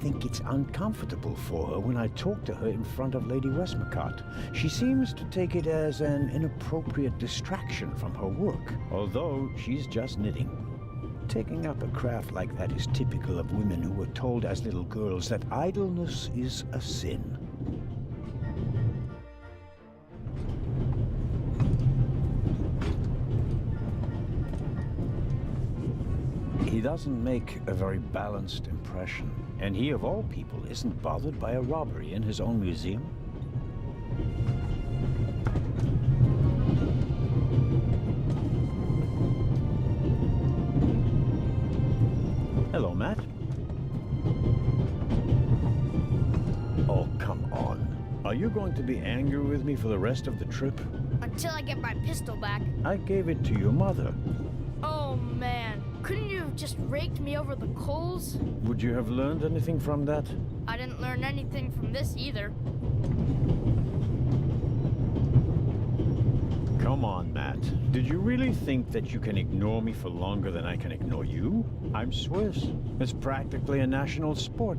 think it's uncomfortable for her when I talk to her in front of Lady Westmacott. She seems to take it as an inappropriate distraction from her work, although she's just knitting. Taking up a craft like that is typical of women who were told as little girls that idleness is a sin. He doesn't make a very balanced impression, and he of all people isn't bothered by a robbery in his own museum. Hello, Matt. Oh, come on. Are you going to be angry with me for the rest of the trip? Until I get my pistol back. I gave it to your mother. Oh, man. Couldn't you have just raked me over the coals? Would you have learned anything from that? I didn't learn anything from this either. Come on, Matt. Did you really think that you can ignore me for longer than I can ignore you? I'm Swiss. It's practically a national sport.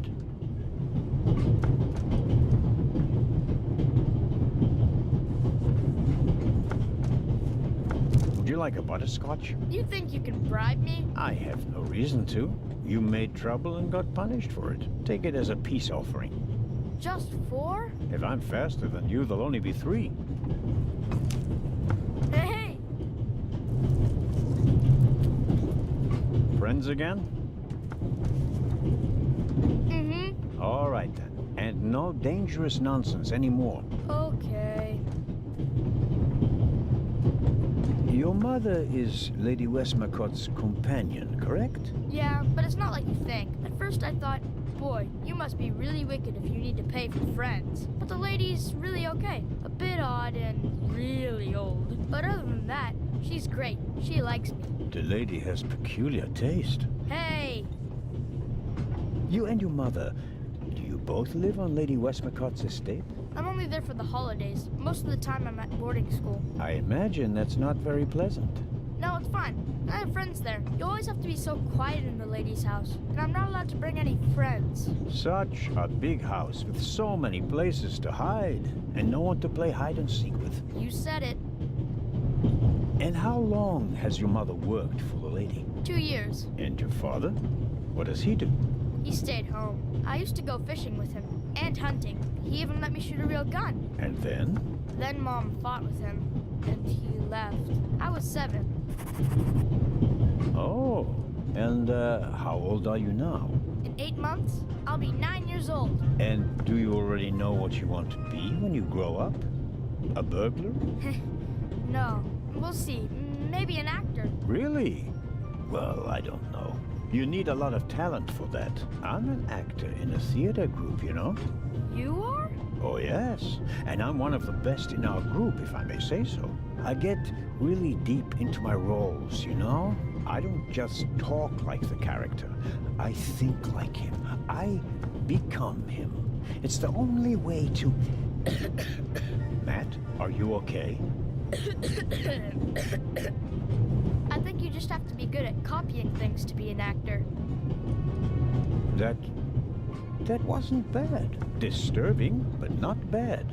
Would you like a butterscotch? You think you can bribe me? I have no reason to. You made trouble and got punished for it. Take it as a peace offering. Just 4? If I'm faster than you, there'll only be 3. Hey! Friends again? Mm-hmm. All right, then. And no dangerous nonsense anymore. Okay. Your mother is Lady Westmacott's companion, correct? Yeah, but it's not like you think. At first I thought, boy, you must be really wicked if you need to pay for friends. But the lady's really okay. A bit odd and really old. But other than that, she's great. She likes me. The lady has peculiar taste. Hey! You and your mother, do you both live on Lady Westmacott's estate? I'm only there for the holidays. Most of the time I'm at boarding school. I imagine that's not very pleasant. No, it's fine. I have friends there. You always have to be so quiet in the lady's house. And I'm not allowed to bring any friends. Such a big house with so many places to hide, and no one to play hide and seek with. You said it. And how long has your mother worked for the lady? 2 years. And your father? What does he do? He stayed home. I used to go fishing with him. And hunting. He even let me shoot a real gun. And then? Then Mom fought with him. And he left. I was 7. Oh. And how old are you now? In 8 months, I'll be 9 years old. And do you already know what you want to be when you grow up? A burglar? No. We'll see. Maybe an actor. Really? Well, I don't know. You need a lot of talent for that. I'm an actor in a theater group, you know? You are? Oh, yes. And I'm one of the best in our group, if I may say so. I get really deep into my roles, you know? I don't just talk like the character. I think like him. I become him. It's the only way to... Matt, are you okay? I think you just have to be good at copying things to be an actor. That wasn't bad. Disturbing, but not bad.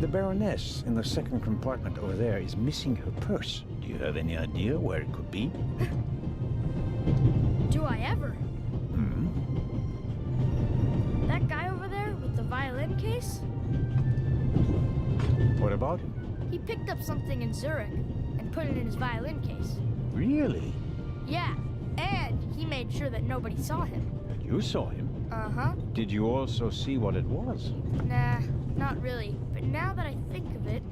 The Baroness in the second compartment over there is missing her purse. Do you have any idea where it could be? Do I ever? Hmm? That guy over there with the violin case? What about him? He picked up something in Zurich and put it in his violin case. Really? Yeah, and he made sure that nobody saw him. You saw him? Uh-huh. Did you also see what it was? Nah, not really. But now that I think of it,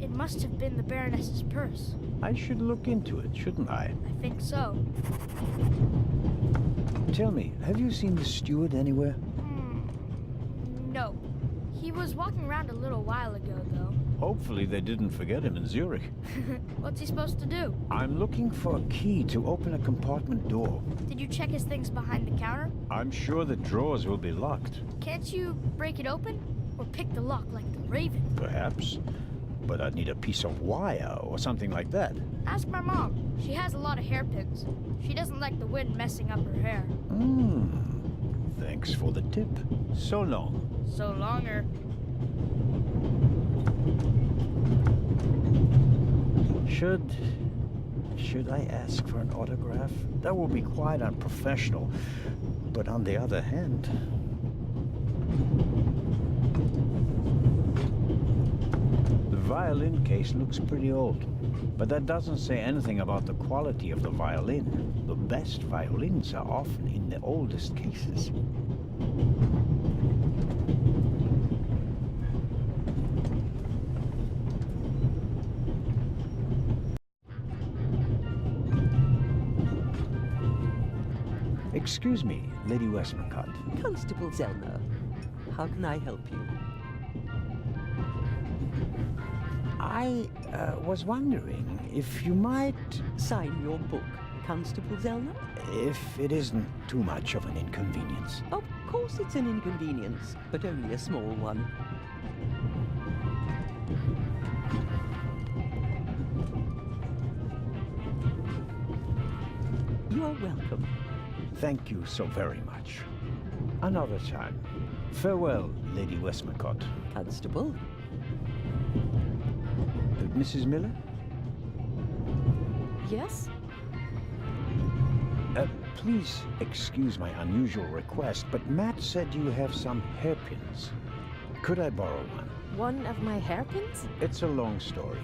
it must have been the Baroness's purse. I should look into it, shouldn't I? I think so. Tell me, have you seen the steward anywhere? No. He was walking around a little while ago, though. Hopefully they didn't forget him in Zurich. What's he supposed to do? I'm looking for a key to open a compartment door. Did you check his things behind the counter? I'm sure the drawers will be locked. Can't you break it open? Or pick the lock like the Raven? Perhaps. but I'd need a piece of wire or something like that. Ask my mom. She has a lot of hairpins. She doesn't like the wind messing up her hair. Thanks for the tip. So long. So longer. Should I ask for an autograph? That would be quite unprofessional. But on the other hand... The violin case looks pretty old. But that doesn't say anything about the quality of the violin. The best violins are often in the oldest cases. Excuse me, Lady Westmacott. Constable Zellner, how can I help you? I was wondering if you might... Sign your book, Constable Zellner? If it isn't too much of an inconvenience. Of course it's an inconvenience, but only a small one. You are welcome. Thank you so very much. Another time. Farewell, Lady Westmacott. Constable? Mrs. Miller? Yes? Please excuse my unusual request, but Matt said you have some hairpins. Could I borrow one? One of my hairpins? It's a long story.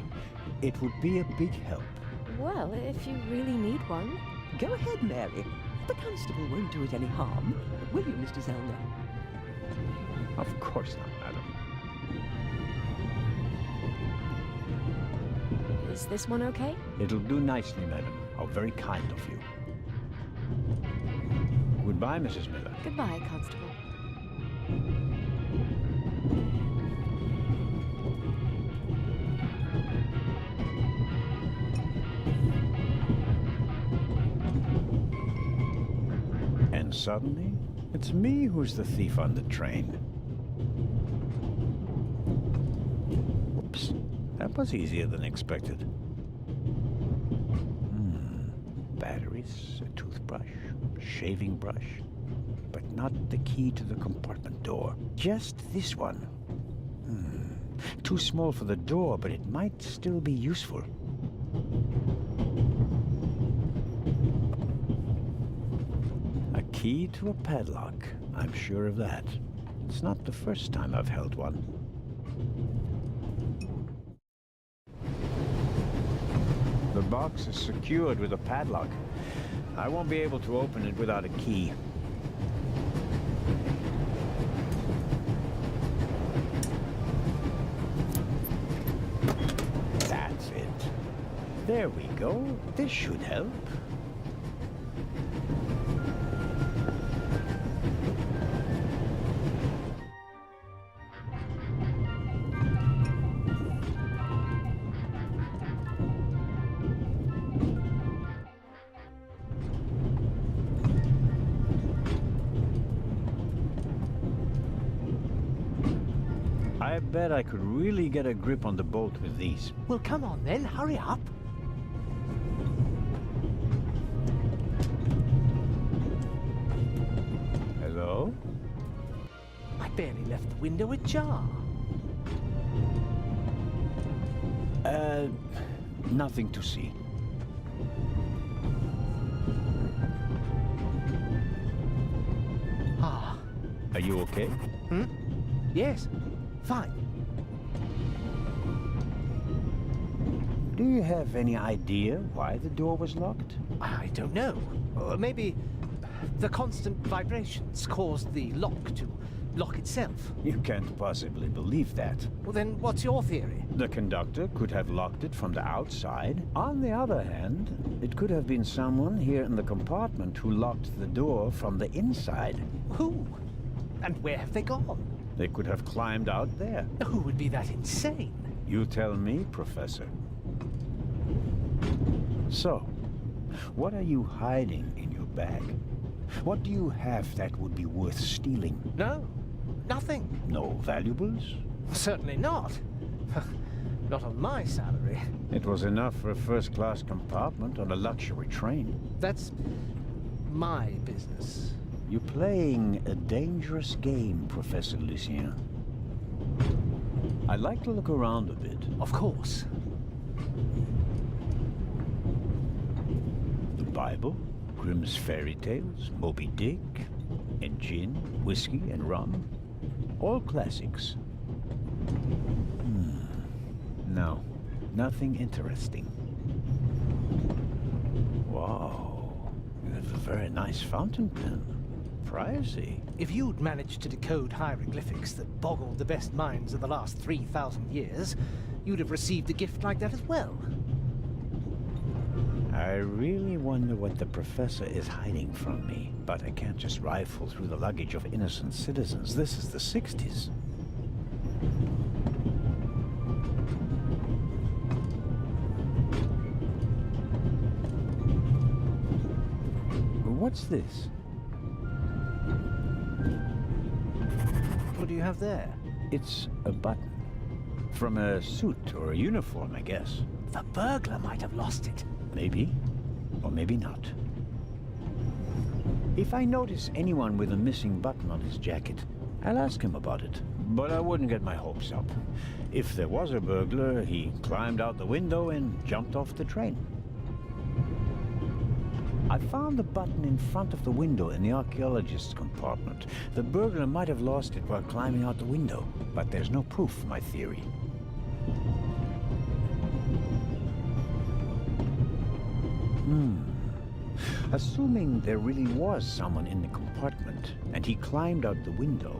It would be a big help. Well, if you really need one. Go ahead, Mary. The constable won't do it any harm. Will you, Mr. Zellner? Of course not, madam. Is this one okay? It'll do nicely, madam. How very kind of you. Goodbye, Mrs. Miller. Goodbye, Constable. And suddenly, it's me who's the thief on the train. Oops, that was easier than expected. Batteries, a toothbrush, shaving brush, but not the key to the compartment door. Just this one. Too small for the door, but it might still be useful. A key to a padlock. I'm sure of that. It's not the first time I've held one. The box is secured with a padlock. I won't be able to open it without a key. That's it. There we go. This should help. I bet I could really get a grip on the bolt with these. Well, come on then, hurry up. Hello? I barely left the window ajar. Nothing to see. Ah. Are you okay? Yes, fine. Do you have any idea why the door was locked? I don't know. Maybe the constant vibrations caused the lock to lock itself. You can't possibly believe that. Well, then what's your theory? The conductor could have locked it from the outside. On the other hand, it could have been someone here in the compartment who locked the door from the inside. Who? And where have they gone? They could have climbed out there. Who would be that insane? You tell me, Professor. So, what are you hiding in your bag? What do you have that would be worth stealing? No, nothing. No valuables? Certainly not. Not on my salary. It was enough for a first-class compartment on a luxury train. That's my business. You're playing a dangerous game, Professor Lucien. I'd like to look around a bit. Of course. The Bible, Grimm's fairy tales, Moby Dick, and gin, whiskey, and rum. All classics. No, nothing interesting. Wow, you have a very nice fountain pen. Pricey. If you'd managed to decode hieroglyphics that boggled the best minds of the last 3,000 years, you'd have received a gift like that as well. I really wonder what the professor is hiding from me. But I can't just rifle through the luggage of innocent citizens. This is the 60s. What's this? What do you have there? It's a button. From a suit or a uniform, I guess. The burglar might have lost it. Maybe, or maybe not. If I notice anyone with a missing button on his jacket, I'll ask him about it. But I wouldn't get my hopes up. If there was a burglar, he climbed out the window and jumped off the train. I found the button in front of the window in the archaeologist's compartment. The burglar might have lost it while climbing out the window, but there's no proof for my theory. Assuming there really was someone in the compartment, and he climbed out the window,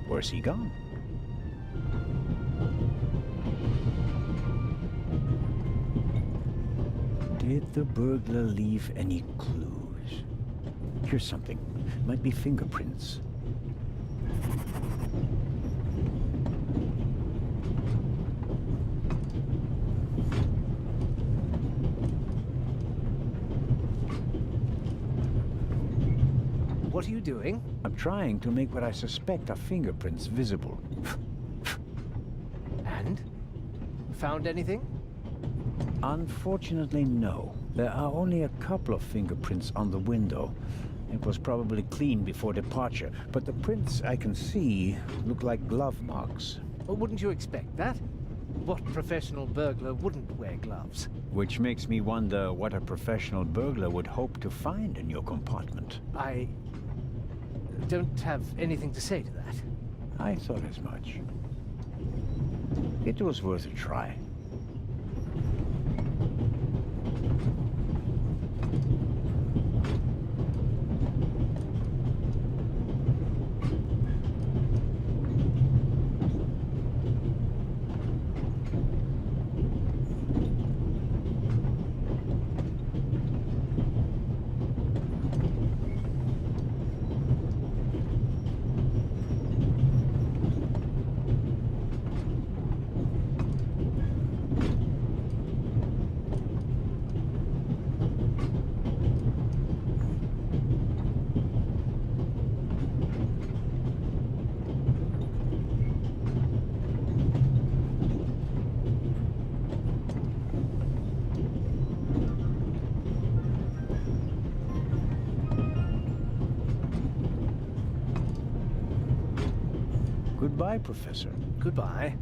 where's he gone? Did the burglar leave any clues? Here's something. Might be fingerprints. What are you doing? I'm trying to make what I suspect are fingerprints visible. And? Found anything? Unfortunately, no. There are only a couple of fingerprints on the window. It was probably clean before departure, but the prints I can see look like glove marks. Well, wouldn't you expect that? What professional burglar wouldn't wear gloves? Which makes me wonder what a professional burglar would hope to find in your compartment. I don't have anything to say to that. I thought as much. It was worth a try. Goodbye, Professor. Goodbye.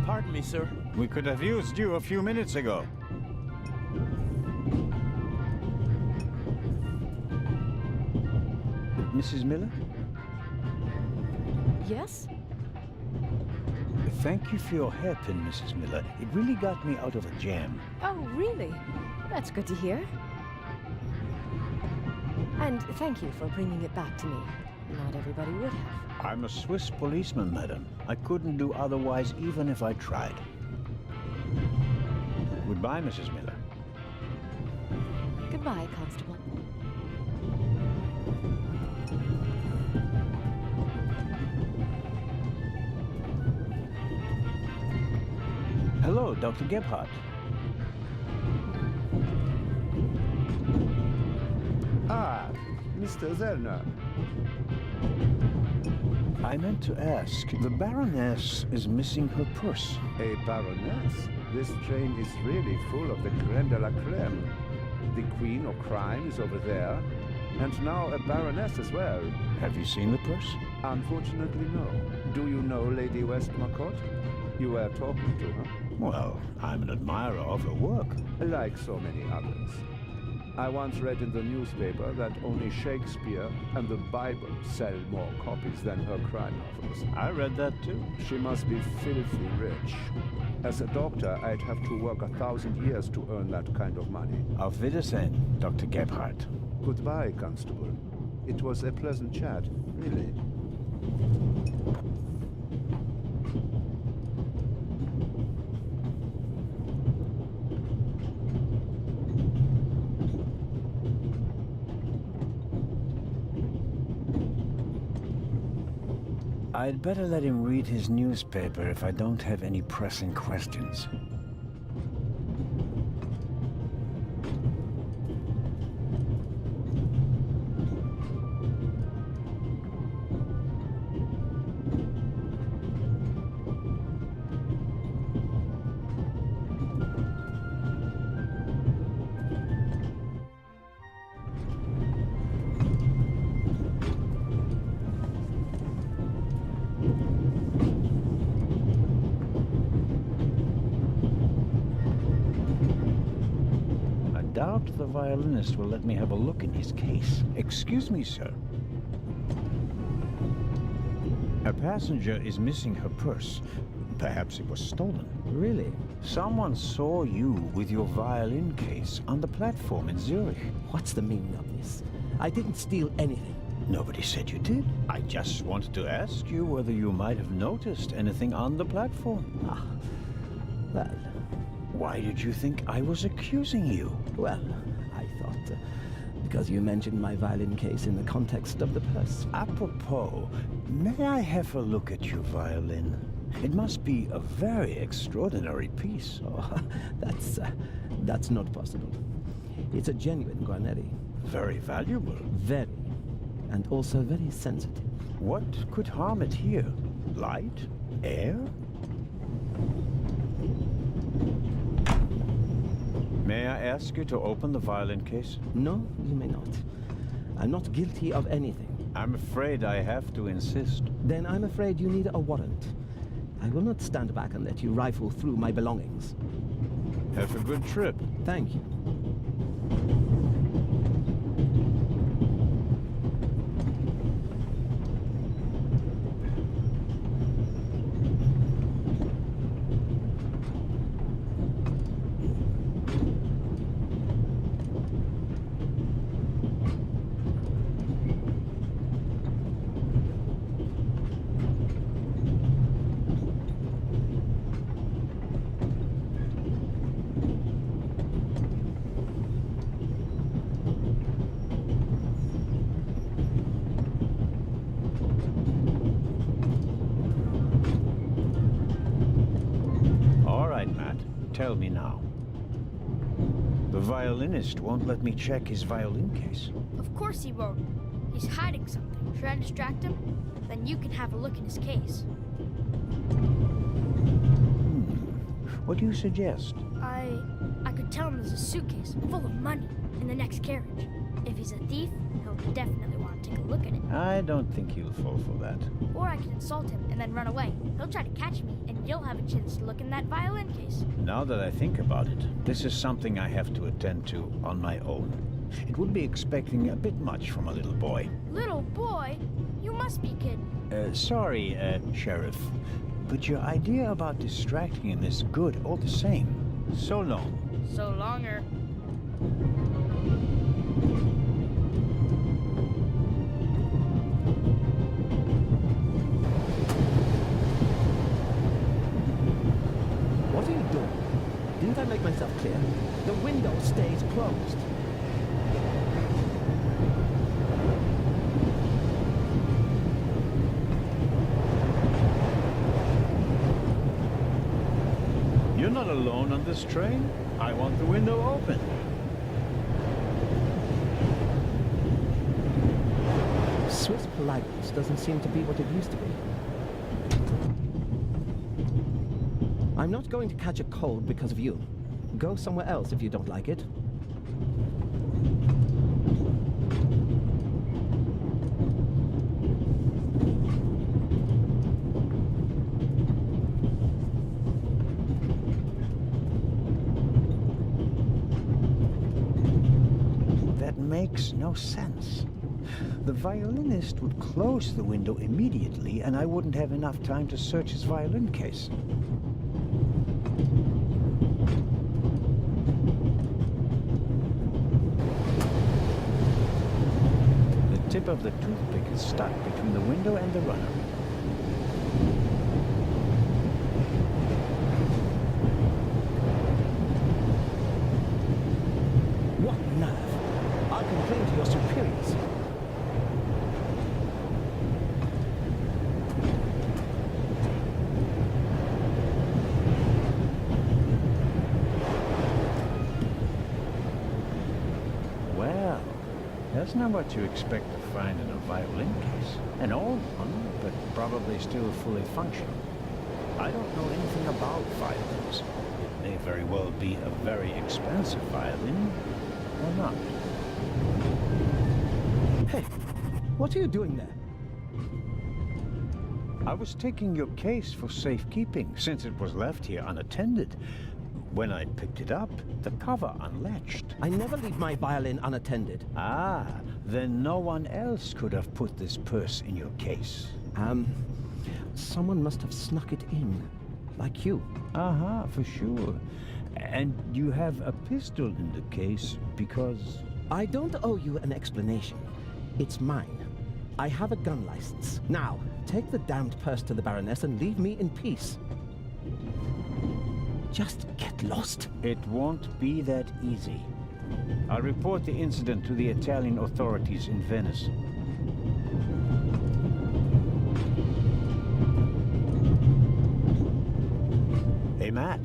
Pardon me, sir. We could have used you a few minutes ago. Mrs. Miller? Yes? Thank you for your hairpin, Mrs. Miller. It really got me out of a jam. Oh, really? That's good to hear. And thank you for bringing it back to me. Not everybody would have. I'm a Swiss policeman, madam. I couldn't do otherwise even if I tried. Goodbye, Mrs. Miller. Goodbye, Constable. Hello, Dr. Gebhardt. Mr. Zellner. I meant to ask, the Baroness is missing her purse. A baroness? This train is really full of the creme de la creme. The queen of crime is over there, and now a baroness as well. Have you seen the purse? Unfortunately, no. Do you know Lady Westmacott? You were talking to her? Well, I'm an admirer of her work. Like so many others. I once read in the newspaper that only Shakespeare and the Bible sell more copies than her crime novels. I read that too. She must be filthy rich. As a doctor, I'd have to work 1,000 years to earn that kind of money. Auf Wiedersehen, Dr. Gebhardt. Goodbye, Constable. It was a pleasant chat, really. I'd better let him read his newspaper if I don't have any pressing questions. The violinist will let me have a look in his case. Excuse me, sir. A passenger is missing her purse. Perhaps it was stolen. Really? Someone saw you with your violin case on the platform in Zurich. What's the meaning of this? I didn't steal anything. Nobody said you did. I just wanted to ask you whether you might have noticed anything on the platform. Ah, well... Why did you think I was accusing you? Well, I thought, because you mentioned my violin case in the context of the purse. Apropos, may I have a look at your violin? It must be a very extraordinary piece. Oh, that's not possible. It's a genuine Guarneri. Very valuable. Very. And also very sensitive. What could harm it here? Light? Air? May I ask you to open the violin case? No, you may not. I'm not guilty of anything. I'm afraid I have to insist. Then I'm afraid you need a warrant. I will not stand back and let you rifle through my belongings. Have a good trip. Thank you. Tell me now. The violinist won't let me check his violin case. Of course he won't. He's hiding something. Should I distract him? Then you can have a look in his case. What do you suggest? I could tell him there's a suitcase full of money in the next carriage. If he's a thief, he'll definitely want to take a look at it. I don't think he'll fall for that. Or I can insult him and then run away. He'll try to catch me, and you'll have a chance to look in that violin case. Now that I think about it, this is something I have to attend to on my own. It would be expecting a bit much from a little boy. Little boy? You must be kidding. Sorry, Sheriff, but your idea about distracting him is good all the same. So long. So longer. What are you doing? Didn't I make myself clear? The window stays closed. You're not alone on this train. I want the window open. politeness doesn't seem to be what it used to be. I'm not going to catch a cold because of you. Go somewhere else if you don't like it. That makes no sense. The violinist would close the window immediately, and I wouldn't have enough time to search his violin case. The tip of the toothpick is stuck between the window and the runner. What nerve! I'll complain to your superiors. Well, that's not what you expect to find in a violin case. An old one, but probably still fully functional. I don't know anything about violins. It may very well be a very expensive violin, or not. Hey, what are you doing there? I was taking your case for safekeeping, since it was left here unattended. When I picked it up, the cover unlatched. I never leave my violin unattended. Ah, then no one else could have put this purse in your case. Someone must have snuck it in. Like you. Uh-huh, for sure. And you have a pistol in the case because... I don't owe you an explanation. It's mine. I have a gun license. Now, take the damned purse to the Baroness and leave me in peace. Just get lost. It won't be that easy. I'll report the incident to the Italian authorities in Venice. Hey, Matt.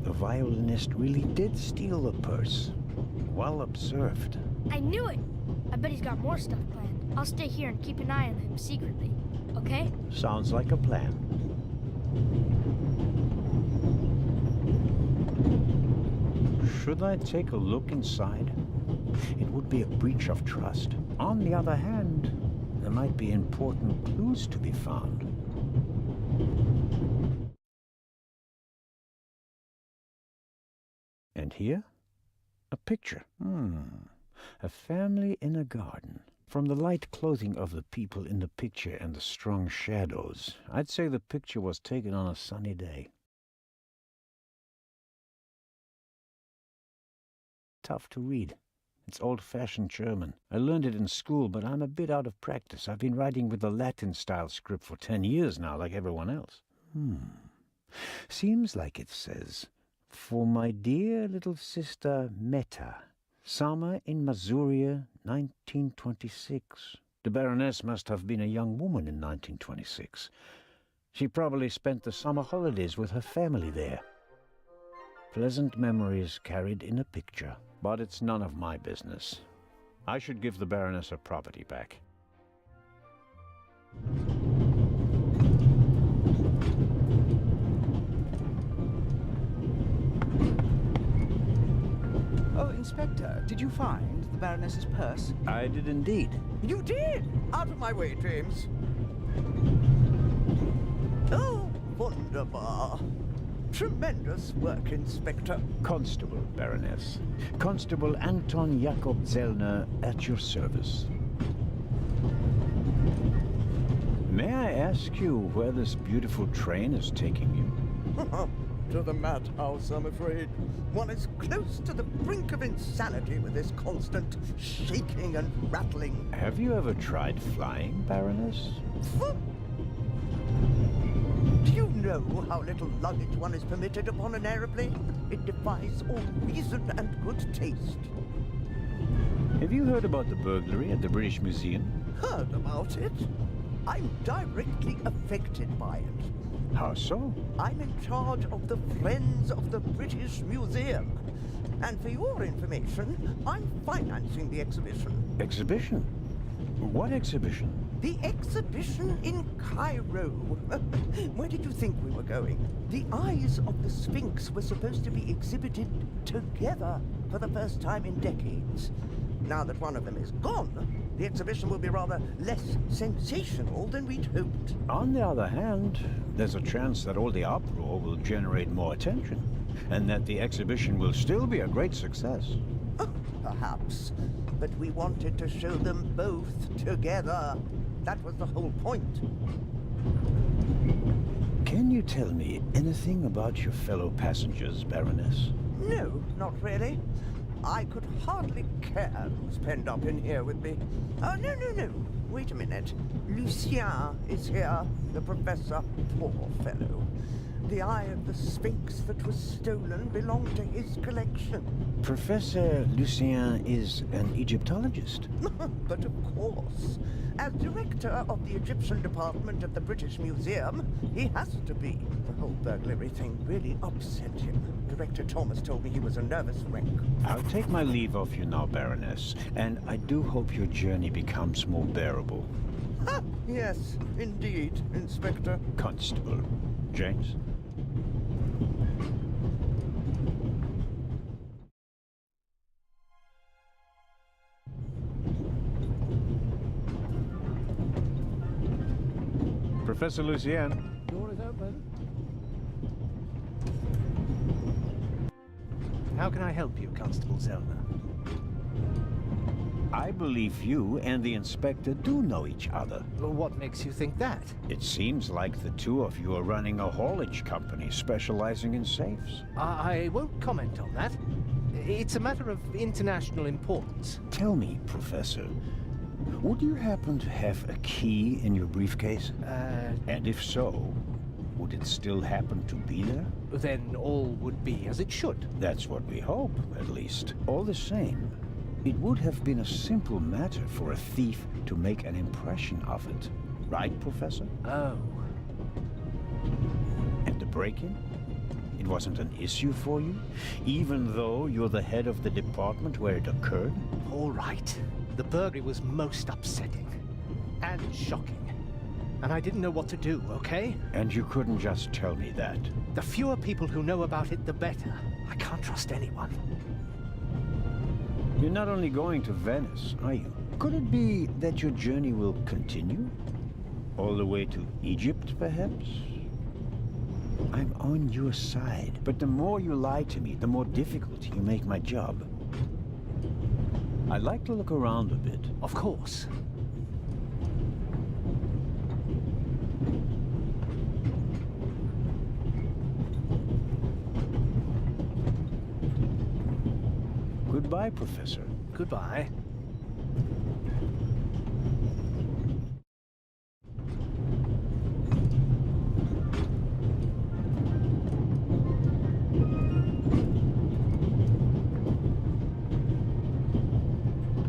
The violinist really did steal the purse. Well observed. I knew it! I bet he's got more stuff planned. I'll stay here and keep an eye on him secretly. Okay? Sounds like a plan. Should I take a look inside? It would be a breach of trust. On the other hand, there might be important clues to be found. And here? A picture. A family in a garden. From the light clothing of the people in the picture and the strong shadows, I'd say the picture was taken on a sunny day. Tough to read. It's old-fashioned German. I learned it in school, but I'm a bit out of practice. I've been writing with the Latin-style script for 10 years now, like everyone else. Seems like it says, "For my dear little sister Meta, summer in Masuria, 1926. The Baroness must have been a young woman in 1926. She probably spent the summer holidays with her family there. Pleasant memories carried in a picture. But it's none of my business. I should give the Baroness her property back." Oh, Inspector, did you find the Baroness's purse? I did indeed. You did? Out of my way, James. Oh, wunderbar. Tremendous work, Inspector. Constable, Baroness. Constable Anton Jakob Zellner, at your service. May I ask you where this beautiful train is taking you? To the madhouse, I'm afraid. One is close to the brink of insanity with this constant shaking and rattling. Have you ever tried flying, Baroness? Do you know how little luggage one is permitted upon an aeroplane? It defies all reason and good taste. Have you heard about the burglary at the British Museum? Heard about it? I'm directly affected by it. How so? I'm in charge of the Friends of the British Museum. And for your information, I'm financing the exhibition. Exhibition? What exhibition? The exhibition in Cairo. Where did you think we were going? The eyes of the Sphinx were supposed to be exhibited together for the first time in decades. Now that one of them is gone, the exhibition will be rather less sensational than we'd hoped. On the other hand, there's a chance that all the uproar will generate more attention, and that the exhibition will still be a great success. Oh, perhaps. But we wanted to show them both together. That was the whole point. Can you tell me anything about your fellow passengers, Baroness? No, not really. I could hardly care who's penned up in here with me. Oh, no. Wait a minute. Lucien is here, the professor. Poor fellow. The eye of the Sphinx that was stolen belonged to his collection. Professor Lucien is an Egyptologist. But of course. As director of the Egyptian department at the British Museum, he has to be. The whole burglary thing really upset him. Director Thomas told me he was a nervous wreck. I'll take my leave of you now, Baroness, and I do hope your journey becomes more bearable. Ha! Yes, indeed, Inspector. Constable. James? Professor Lucien. Door is open. How can I help you, Constable Zellner? I believe you and the inspector do know each other. What makes you think that? It seems like the two of you are running a haulage company specializing in safes. I won't comment on that. It's a matter of international importance. Tell me, Professor, would you happen to have a key in your briefcase? And if so, would it still happen to be there? Then all would be as it should. That's what we hope, at least. All the same, it would have been a simple matter for a thief to make an impression of it. Right, Professor? Oh. And the break-in? It wasn't an issue for you? Even though you're the head of the department where it occurred? All right. The burglary was most upsetting. And shocking. And I didn't know what to do, okay? And you couldn't just tell me that. The fewer people who know about it, the better. I can't trust anyone. You're not only going to Venice, are you? Could it be that your journey will continue? All the way to Egypt, perhaps? I'm on your side, but the more you lie to me, the more difficult you make my job. I'd like to look around a bit. Of course. Goodbye, Professor. Goodbye.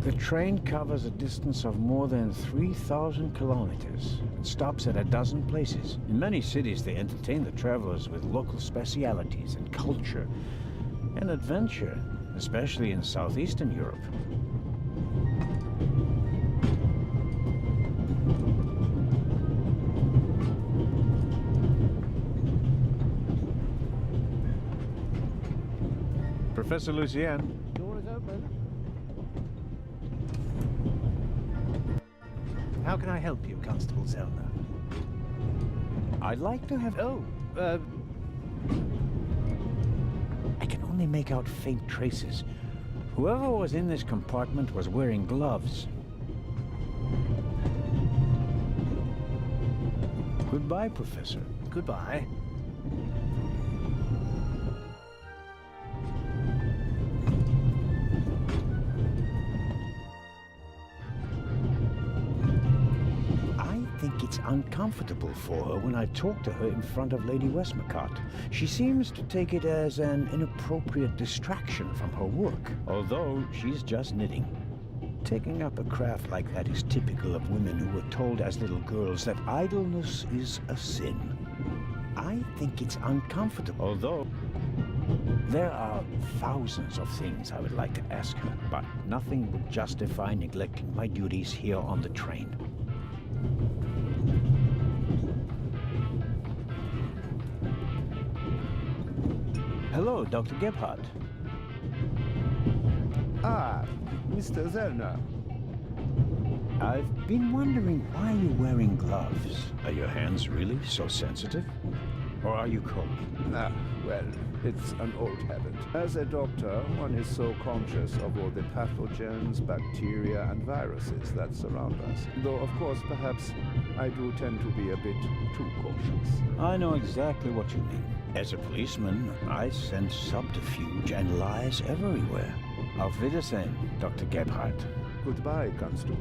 The train covers a distance of more than 3,000 kilometers and stops at a dozen places. In many cities, they entertain the travelers with local specialities and culture and adventure, especially in southeastern Europe. Professor Lucien. Door is open. How can I help you, Constable Zellner? I'd like to have... Oh, I can only make out faint traces. Whoever was in this compartment was wearing gloves. Goodbye, Professor. goodbye. I think it's uncomfortable for her when I talk to her in front of Lady Westmacott. She seems to take it as an inappropriate distraction from her work, although she's just knitting. Taking up a craft like that is typical of women who were told as little girls that idleness is a sin. I think it's uncomfortable, although there are thousands of things I would like to ask her, but nothing would justify neglecting my duties here on the train. Hello, Dr. Gebhardt. Ah, Mr. Zellner. I've been wondering why you're wearing gloves. Are your hands really so sensitive? Or are you cold? Ah, well, it's an old habit. As a doctor, one is so conscious of all the pathogens, bacteria, and viruses that surround us. Though, of course, perhaps I do tend to be a bit too cautious. I know exactly what you mean. As a policeman, I sense subterfuge and lies everywhere. Auf Wiedersehen, Dr. Gebhardt. Goodbye, Constable.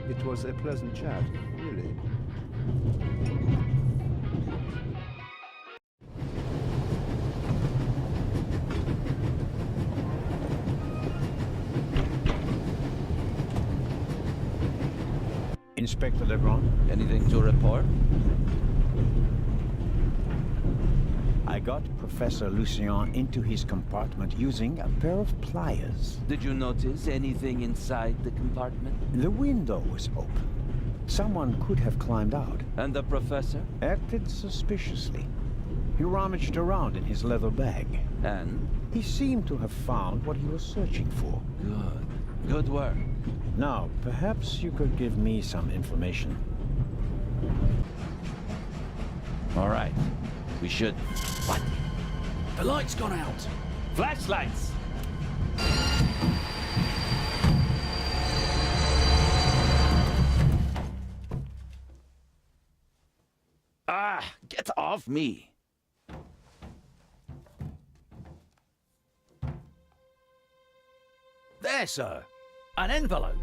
It was a pleasant chat, really. Inspector Lebron, Anything to report? I got Professor Lucien into his compartment using a pair of pliers. Did you notice anything inside the compartment? The window was open. Someone could have climbed out. And the professor? Acted suspiciously. He rummaged around in his leather bag. And? He seemed to have found what he was searching for. Good. Good work. Now, perhaps you could give me some information. All right. We should... What? The light's gone out. Flashlights! Ah! Get off me! There, sir. An envelope.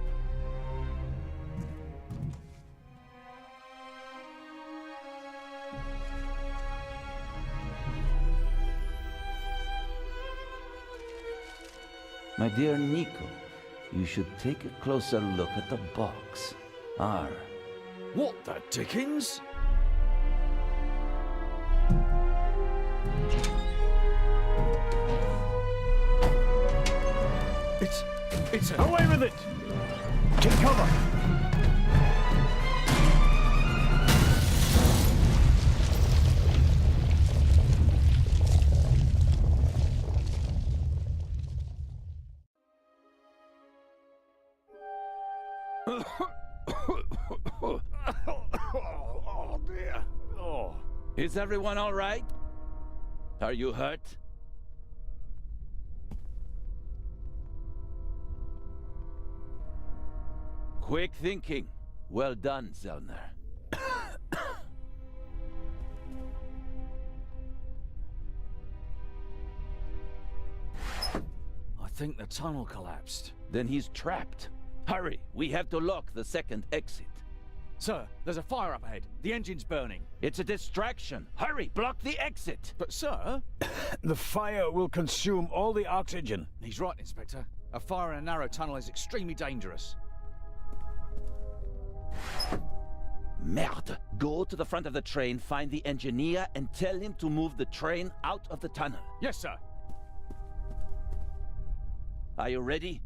My dear Nico, you should take a closer look at the box. R. What the dickens? It's a... Away with it! Take cover! Oh, dear. Oh. Is everyone all right? Are you hurt? Quick thinking. Well done, Zellner. I think the tunnel collapsed. Then he's trapped. Hurry, we have to lock the second exit. Sir, there's a fire up ahead. The engine's burning. It's a distraction. Hurry, block the exit. But, sir... The fire will consume all the oxygen. He's right, Inspector. A fire in a narrow tunnel is extremely dangerous. Merde. Go to the front of the train, find the engineer, and tell him to move the train out of the tunnel. Yes, sir. Are you ready?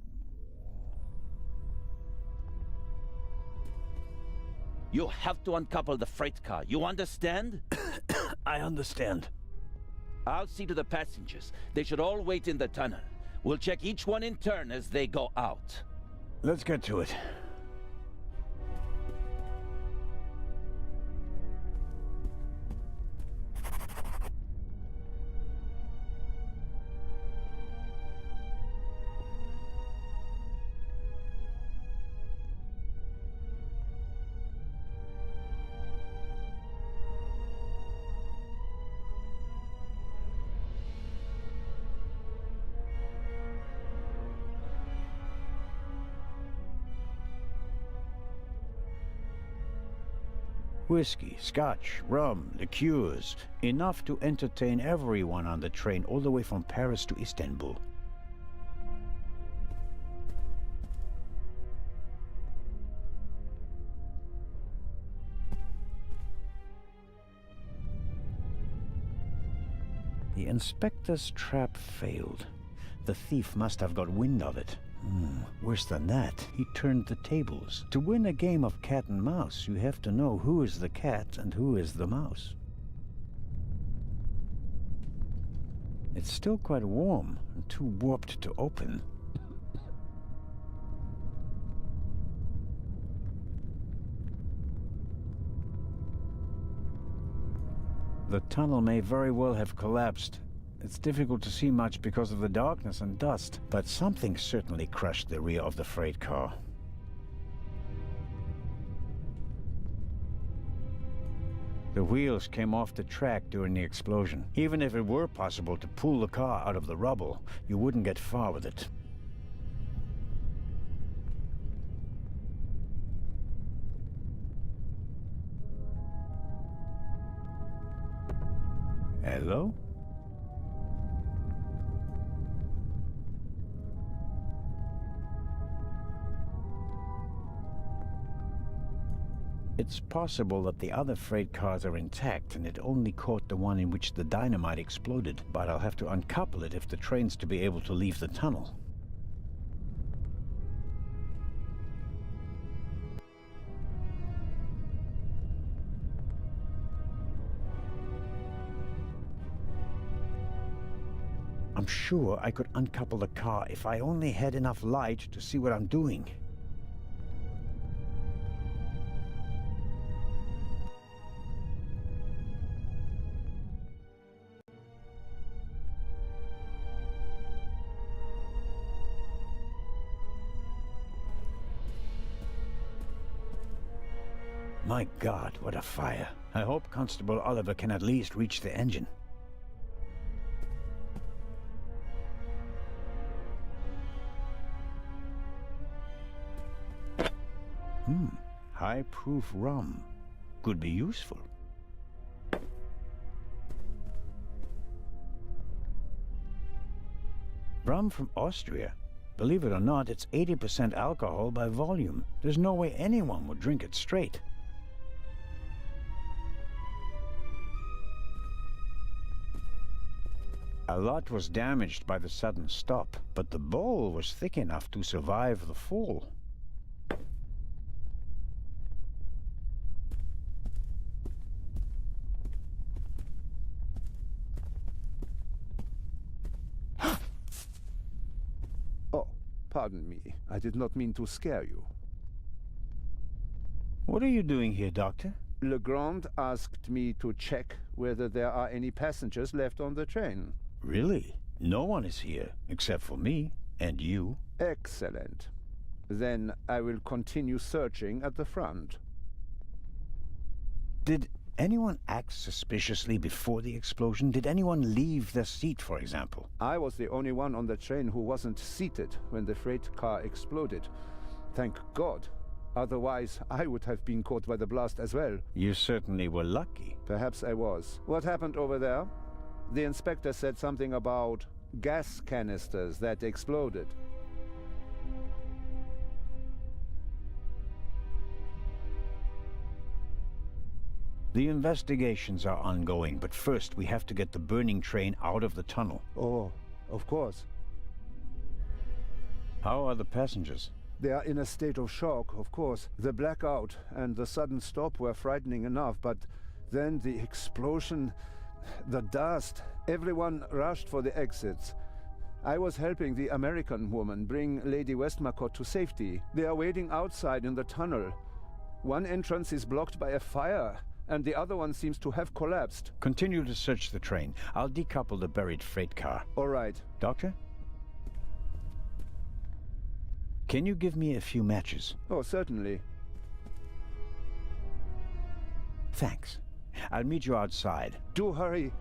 You have to uncouple the freight car. You understand? I understand. I'll see to the passengers. They should all wait in the tunnel. We'll check each one in turn as they go out. Let's get to it. Whiskey, scotch, rum, liqueurs, enough to entertain everyone on the train all the way from Paris to Istanbul. The inspector's trap failed. The thief must have got wind of it. Worse than that, he turned the tables. To win a game of cat and mouse, you have to know who is the cat and who is the mouse. It's still quite warm and too warped to open. The tunnel may very well have collapsed. It's difficult to see much because of the darkness and dust, but something certainly crushed the rear of the freight car. The wheels came off the track during the explosion. Even if it were possible to pull the car out of the rubble, you wouldn't get far with it. Hello? It's possible that the other freight cars are intact and it only caught the one in which the dynamite exploded, but I'll have to uncouple it if the train's to be able to leave the tunnel. I'm sure I could uncouple the car if I only had enough light to see what I'm doing. My God, what a fire. I hope Constable Oliver can at least reach the engine. High-proof rum. Could be useful. Rum from Austria. Believe it or not, it's 80% alcohol by volume. There's no way anyone would drink it straight. A lot was damaged by the sudden stop, but the bowl was thick enough to survive the fall. Oh, pardon me. I did not mean to scare you. What are you doing here, Doctor? Legrand asked me to check whether there are any passengers left on the train. Really? No one is here, except for me and you. Excellent. Then I will continue searching at the front. Did anyone act suspiciously before the explosion? Did anyone leave their seat, for example? I was the only one on the train who wasn't seated when the freight car exploded. Thank God. Otherwise, I would have been caught by the blast as well. You certainly were lucky. Perhaps I was. What happened over there? The inspector said something about gas canisters that exploded. The investigations are ongoing, but first we have to get the burning train out of the tunnel. Oh, of course. How are the passengers? They are in a state of shock, of course. The blackout and the sudden stop were frightening enough, but then the explosion, the dust, everyone rushed for the exits. I was helping the American woman bring Lady Westmacott to safety. They are waiting outside in the tunnel. One entrance is blocked by a fire, and the other one seems to have collapsed. Continue to search the train. I'll decouple the buried freight car. All right. Doctor? Can you give me a few matches? Oh, certainly. Thanks. I'll meet you outside. Do hurry.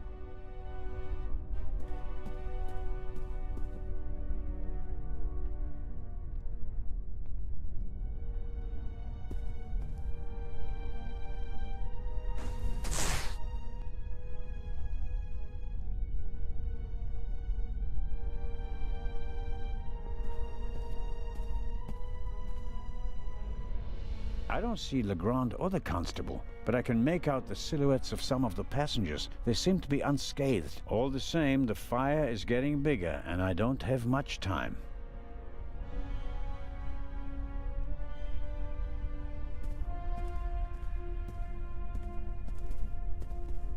I don't see Legrand or the constable, but I can make out the silhouettes of some of the passengers. They seem to be unscathed. All the same, the fire is getting bigger, and I don't have much time.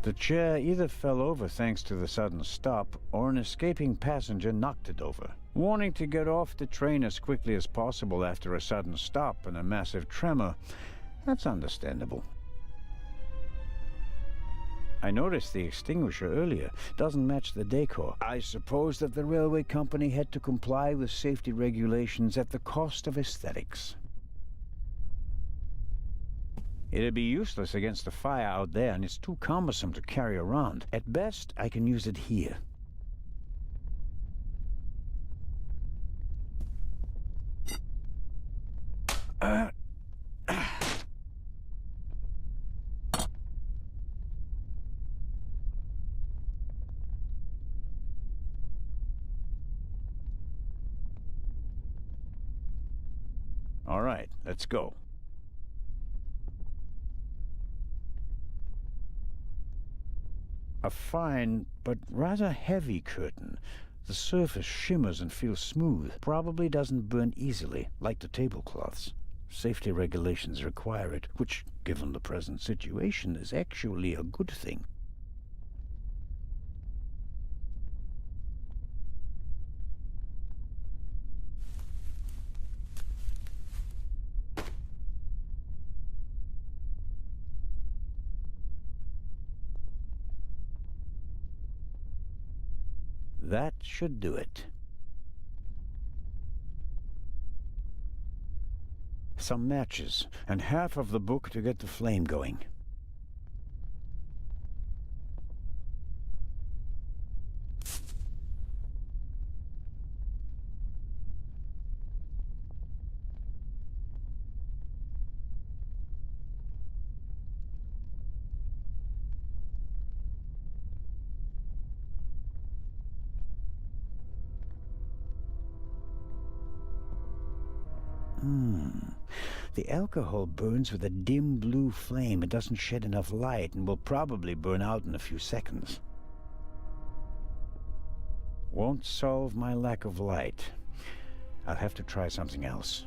The chair either fell over thanks to the sudden stop, or an escaping passenger knocked it over. Wanting to get off the train as quickly as possible after a sudden stop and a massive tremor, that's understandable. I noticed the extinguisher earlier. Doesn't match the decor. I suppose that the railway company had to comply with safety regulations at the cost of aesthetics. It'd be useless against the fire out there, and it's too cumbersome to carry around. At best, I can use it here. All right, let's go. A fine, but rather heavy curtain. The surface shimmers and feels smooth. Probably doesn't burn easily, like the tablecloths. Safety regulations require it, which, given the present situation, is actually a good thing. That should do it. Some matches, and half of the book to get the flame going. The alcohol burns with a dim blue flame. It doesn't shed enough light and will probably burn out in a few seconds. Won't solve my lack of light. I'll have to try something else.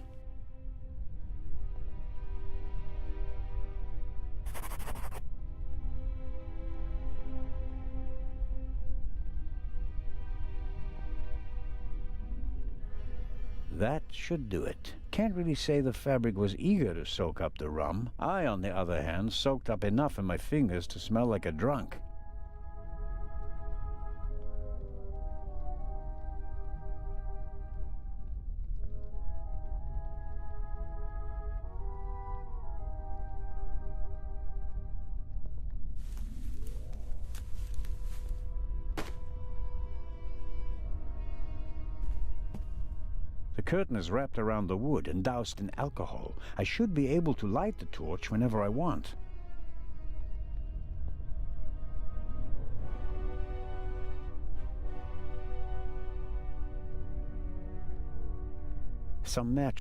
That should do it. Can't really say the fabric was eager to soak up the rum. I, on the other hand, soaked up enough in my fingers to smell like a drunk. The curtain is wrapped around the wood and doused in alcohol. I should be able to light the torch whenever I want. Some match.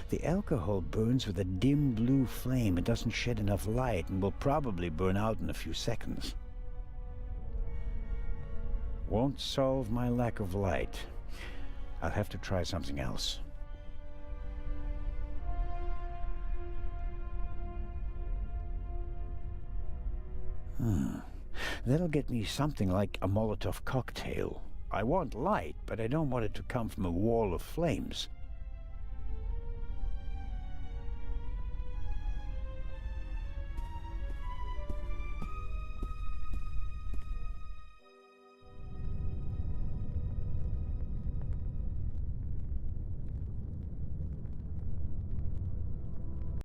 The alcohol burns with a dim blue flame. It doesn't shed enough light and will probably burn out in a few seconds. Won't solve my lack of light. I'll have to try something else. That'll get me something like a Molotov cocktail. I want light, but I don't want it to come from a wall of flames.